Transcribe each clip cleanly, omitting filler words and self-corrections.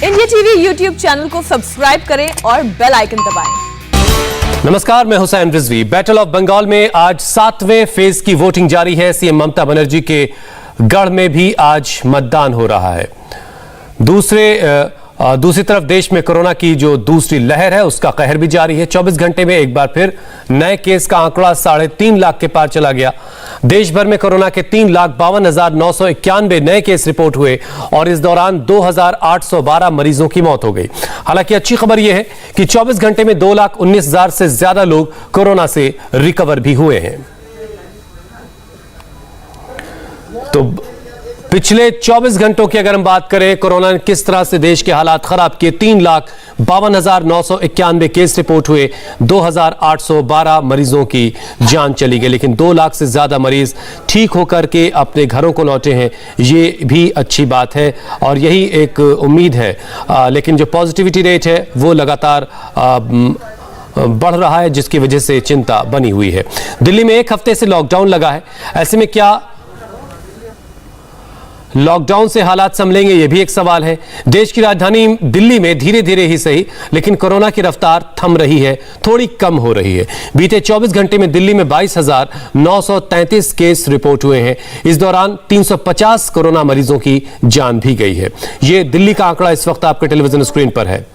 India TV YouTube channel को subscribe करें और बेल आइकन दबाएं। नमस्कार, मैं हुसैन रिजवी। बैटल ऑफ बंगाल में आज 7वें फेज की वोटिंग जारी है। सीएम ममता बनर्जी के गढ़ में भी आज मतदान हो रहा है। दूसरी तरफ देश में कोरोना की जो दूसरी लहर है उसका कहर भी जारी है। 24 घंटे में एक बार फिर नए केस का आंकड़ा 3.5 लाख के पार चला गया। देश भर में कोरोना के 3,52,991 नए केस रिपोर्ट हुए और इस दौरान 2,812 मरीजों की मौत हो गई। हालांकि अच्छी खबर यह है कि 24 घंटे में 2,19,000 से ज्यादा लोग कोरोना से रिकवर भी हुए हैं। तो पिछले 24 घंटों की अगर हम बात करें, कोरोना ने किस तरह से देश के हालात खराब किए। 3,52,991 केस रिपोर्ट हुए, 2,812 मरीजों की जान चली गई, लेकिन 2 लाख से ज्यादा मरीज ठीक होकर के अपने घरों को लौटे हैं। ये भी अच्छी बात है और यही एक उम्मीद है। लेकिन जो पॉजिटिविटी रेट है वो लगातार बढ़ रहा है, जिसकी वजह से चिंता बनी हुई है। दिल्ली में 1 हफ्ते से लॉकडाउन लगा है। ऐसे में क्या लॉकडाउन से हालात संभलेंगे, यह भी एक सवाल है। देश की राजधानी दिल्ली में धीरे धीरे ही सही, लेकिन कोरोना की रफ्तार थम रही है, थोड़ी कम हो रही है। बीते 24 घंटे में दिल्ली में 22,933 केस रिपोर्ट हुए हैं। इस दौरान 350 कोरोना मरीजों की जान भी गई है। यह दिल्ली का आंकड़ा इस वक्त आपके टेलीविजन स्क्रीन पर है।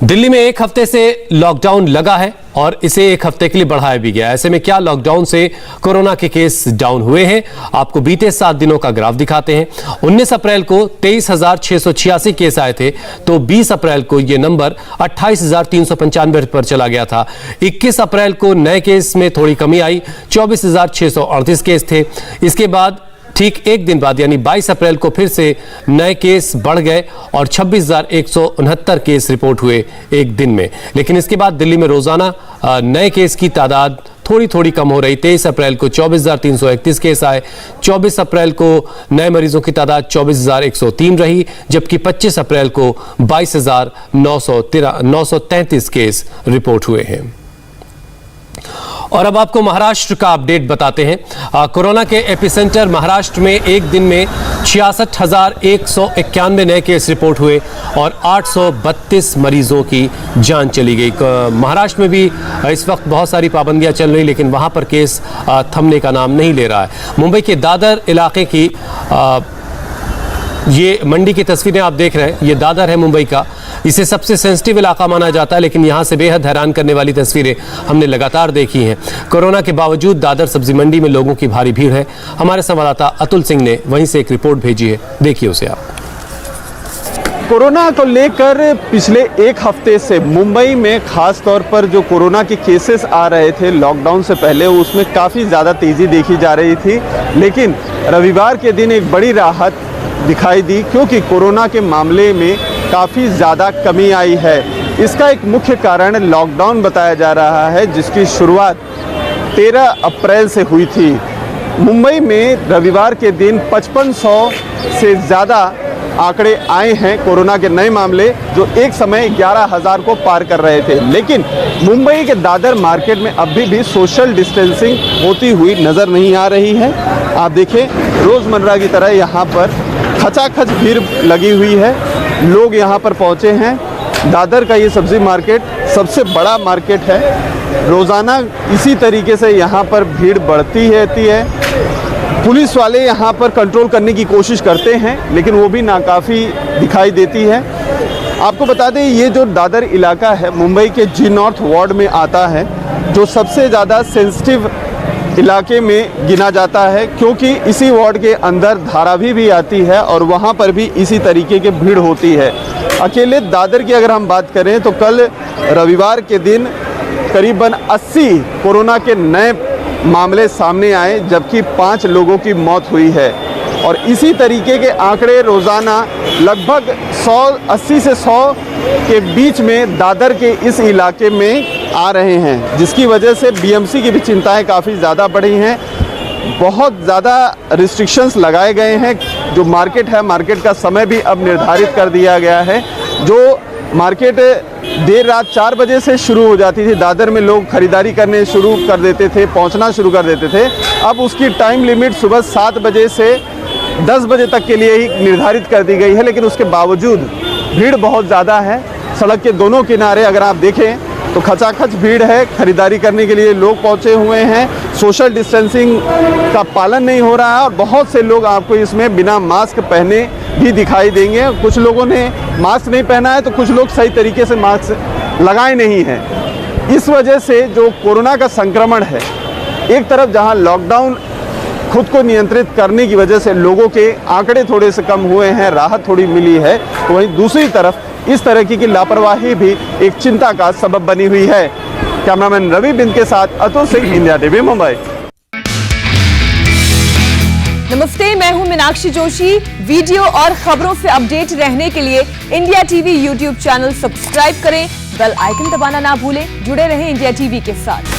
दिल्ली में 1 हफ्ते से लॉकडाउन लगा है और इसे 1 हफ्ते के लिए बढ़ाया भी गया। ऐसे में क्या लॉकडाउन से कोरोना के केस डाउन हुए हैं? आपको बीते 7 दिनों का ग्राफ दिखाते हैं। 19 अप्रैल को 23,686 केस आए थे, तो 20 अप्रैल को यह नंबर 28,395 पर चला गया था। 21 अप्रैल को नए केस में थोड़ी कमी आई, 24,638 केस थे। इसके बाद ठीक एक दिन बाद यानी 22 अप्रैल को फिर से नए केस बढ़ गए और 26,169 केस रिपोर्ट हुए एक दिन में। लेकिन इसके बाद दिल्ली में रोजाना नए केस की तादाद थोड़ी थोड़ी कम हो रही। 23 अप्रैल को 24,331 केस आए, 24 अप्रैल को नए मरीजों की तादाद 24,103 रही, जबकि 25 अप्रैल को 22,933 केस रिपोर्ट हुए हैं। और अब आपको महाराष्ट्र का अपडेट बताते हैं। कोरोना के एपिसेंटर महाराष्ट्र में एक दिन में 66,191 नए केस रिपोर्ट हुए और 832 मरीजों की जान चली गई। महाराष्ट्र में भी इस वक्त बहुत सारी पाबंदियां चल रही, लेकिन वहां पर केस थमने का नाम नहीं ले रहा है। मुंबई के दादर इलाके की ये मंडी की तस्वीरें आप देख रहे हैं। ये दादर है मुंबई का। इसे सबसे सेंसिटिव इलाका माना जाता है, लेकिन यहां से बेहद हैरान करने वाली तस्वीरें हमने लगातार देखी हैं। कोरोना के बावजूद दादर सब्जी मंडी में लोगों की भारी भीड़ है। हमारे संवाददाता अतुल सिंह ने वहीं से एक रिपोर्ट भेजी है, देखिए उसे आप। कोरोना को लेकर पिछले 1 हफ्ते से मुंबई में खास तौर पर जो कोरोना के केसेस आ रहे थे लॉकडाउन से पहले, उसमें काफ़ी ज़्यादा तेज़ी देखी जा रही थी। लेकिन रविवार के दिन एक बड़ी राहत दिखाई दी, क्योंकि कोरोना के मामले में काफ़ी ज़्यादा कमी आई है। इसका एक मुख्य कारण लॉकडाउन बताया जा रहा है, जिसकी शुरुआत 13 अप्रैल से हुई थी। मुंबई में रविवार के दिन 5500 से ज़्यादा आंकड़े आए हैं कोरोना के नए मामले, जो एक समय 11,000 को पार कर रहे थे। लेकिन मुंबई के दादर मार्केट में अभी भी सोशल डिस्टेंसिंग होती हुई नज़र नहीं आ रही है। आप देखें, रोज़मर्रा की तरह यहाँ पर खचाखच भीड़ लगी हुई है, लोग यहाँ पर पहुँचे हैं। दादर का ये सब्ज़ी मार्केट सबसे बड़ा मार्केट है। रोज़ाना इसी तरीके से यहाँ पर भीड़ बढ़ती रहती है। पुलिस वाले यहाँ पर कंट्रोल करने की कोशिश करते हैं, लेकिन वो भी नाकाफ़ी दिखाई देती है। आपको बता दें, ये जो दादर इलाका है मुंबई के जी नॉर्थ वार्ड में आता है, जो सबसे ज़्यादा सेंसिटिव इलाके में गिना जाता है, क्योंकि इसी वार्ड के अंदर धारावी भी आती है और वहाँ पर भी इसी तरीके की भीड़ होती है। अकेले दादर की अगर हम बात करें तो कल रविवार के दिन करीबन 80 कोरोना के नए मामले सामने आए, जबकि 5 लोगों की मौत हुई है। और इसी तरीके के आंकड़े रोज़ाना लगभग 80 से 100 के बीच में दादर के इस इलाके में आ रहे हैं, जिसकी वजह से बीएमसी की भी चिंताएं काफ़ी ज़्यादा बढ़ी हैं। बहुत ज़्यादा रिस्ट्रिक्शंस लगाए गए हैं। जो मार्केट है, मार्केट का समय भी अब निर्धारित कर दिया गया है। जो मार्केट देर रात 4 बजे से शुरू हो जाती थी, दादर में लोग खरीदारी करने शुरू कर देते थे, पहुंचना शुरू कर देते थे। अब उसकी टाइम लिमिट सुबह 7 बजे से 10 बजे तक के लिए ही निर्धारित कर दी गई है। लेकिन उसके बावजूद भीड़ बहुत ज़्यादा है। सड़क के दोनों किनारे अगर आप देखें तो खचाखच भीड़ है। खरीदारी करने के लिए लोग पहुंचे हुए हैं। सोशल डिस्टेंसिंग का पालन नहीं हो रहा है और बहुत से लोग आपको इसमें बिना मास्क पहने भी दिखाई देंगे। कुछ लोगों ने मास्क नहीं पहना है तो कुछ लोग सही तरीके से मास्क लगाए नहीं हैं। इस वजह से जो कोरोना का संक्रमण है, एक तरफ जहां लॉकडाउन खुद को नियंत्रित करने की वजह से लोगों के आंकड़े थोड़े से कम हुए हैं, राहत थोड़ी मिली है, तो वहीं दूसरी तरफ इस तरह की लापरवाही भी एक चिंता का सबब बनी हुई है। कैमरामैन रवि बिंद के साथ अतुल सिंह, इंडिया टीवी मुंबई। नमस्ते, मैं हूं मीनाक्षी जोशी। वीडियो और खबरों से अपडेट रहने के लिए India TV YouTube channel subscribe करें, बेल आइकन दबाना ना भूलें। जुड़े रहें इंडिया टीवी के साथ।